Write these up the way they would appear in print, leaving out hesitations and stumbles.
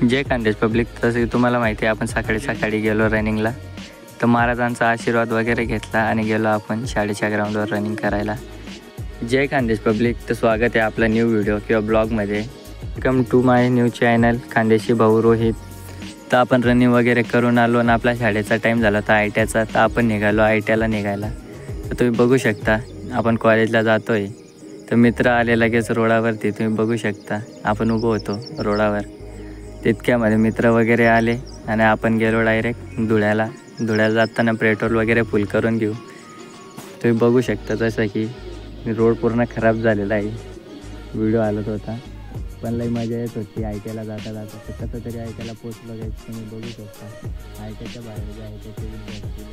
जय Khandesh public. तसं तुम्हाला माहिती आहे आपण सकाळी सकाळी गेलो रनिंगला, तर महाराजांचा आशीर्वाद वगैरे घेतला आणि गेलो आपण शाळेच्या ग्राउंडवर रनिंग करायला. जय खानदेश पब्लिक. तर स्वागत आहे आपला न्यू व्हिडिओ किंवा ब्लॉगमध्ये. Welcome to my new channel Khandeshi भाऊ रोहित. तर आपण रनिंग वगैरे करून आलो आणि आपल्या शाळेचा टाईम झाला तर ITIचा, तर आपण निघालो ITIला निघायला. तर तुम्ही बघू शकता आपण कॉलेजला जातो आहे. तर मित्र आले लगेच रोडावरती, तुम्ही बघू शकता आपण उभं होतो रोडावर. तितक्यामध्ये मित्र वगैरे आले आणि आपण गेलो डायरेक्ट धुळ्याला जाताना पेट्रोल वगैरे फुल करून घेऊ. तुम्ही बघू शकता जसं की रोड पूर्ण खराब झालेला आहे. व्हिडिओ आलत होता पण लई मजा येत होती ITIला जाता जाता. तर कसं तरी ITIला पोचलो गाईस, तुम्ही बघू शकता. ITIच्या बाहेर जे ITIचे विद्यार्थी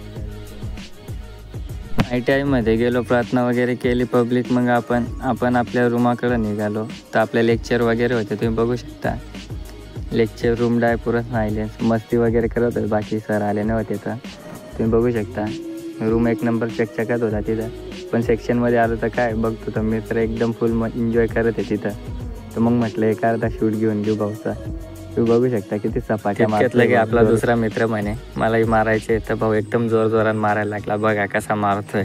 ITIमध्ये गेलो, प्रार्थना वगैरे केली पब्लिक. मग आपण आपल्या रूमाकडे निघालो. तर आपले लेक्चर वगैरे होते, तुम्ही बघू शकता. लेक्चर रूम पुरं सायलेन्स, मस्ती वगैरे करत होते. बाकी सर आले नव्हते तर तुम्ही बघू शकता. रूम एक नंबर चकचकात होता तिथं. पण सेक्शनमध्ये आलो तर काय बघतो तर मित्र एकदम फुल एन्जॉय करत आहे तिथं. तर मग म्हटलं एक अर्धा शूट घेऊन घेऊ भाऊचा. तुम्ही बघू शकता किती सपाट्या मारतलं की आपला दुसरा मित्र म्हणे मलाही मारायचे. तर भाऊ एकदम जोरात मारायला लागला. बघा कसा मारतोय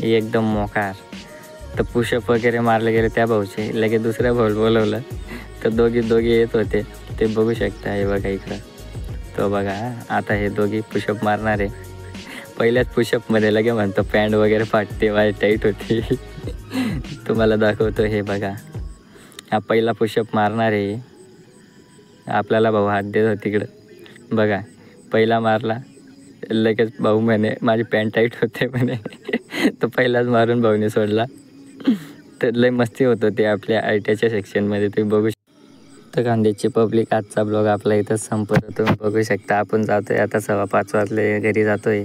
एकदम मोकार. तर पुशअप वगैरे मारले गेले त्या भाऊचे. लगेच दुसऱ्या भाऊ बोलवलं तर दोघी येत होते. ते बघू शकता. हे बघा इकडं तो बघा. आता हे दोघी पुशअप मारणार आहे. पहिल्याच पुशअपमध्ये लगे म्हणतो पॅन्ट वगैरे फाटते, वाय टाईट होती. तुम्हाला दाखवतो. हे बघा हा पहिला पुशअप मारणार आहे. आपल्याला भाऊ हात देत होता तिकडं. बघा पहिला मारला लगेच भाऊ म्हणे माझी पॅन्ट टाईट होते म्हणे. तो पहिलाच मारून भाऊने सोडला. तर लय मस्ती होत होती आपल्या ITIच्या सेक्शनमध्ये. तुम्ही बघू शकता. तर खानदेशची पब्लिक, आजचा ब्लॉग आपला इथंच संपत. तुम्ही बघू शकता आपण जातोय आता 5:15 वाजले, घरी जातोय.